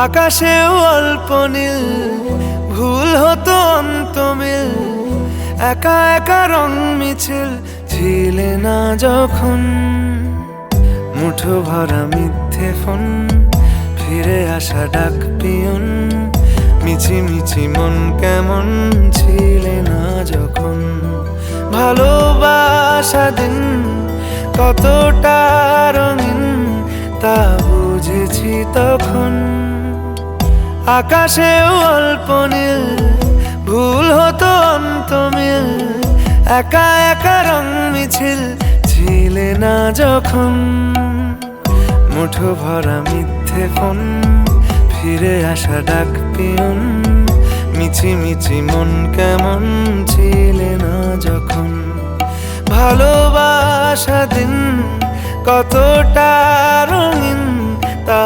আকাশেও অল্প নীল, ভুল হতো অন্তমিল, একা একা রং মিছিল ছিলে না যখন। মুঠো ভরা মিথ্যে ফোন, ফিরে আসা ডাক পিয়ন, মিছি মিছি মন কেমন ছিলে না যখন। ভালোবাসা দিন কতটা রঙিন তা বুঝেছি তখন। আকাশেও অল্প নীল, ভুল হতো অন্তমিল, একা একা রং মিছিল ছিলে না যখন। মুঠো ভরা মিথ্যে ফোন, ফিরে আসা ডাক পিয়ন, মিছি মিছি মন কেমন ছিলে না যখন। ভালোবাসা দিন কতটা রঙিন তা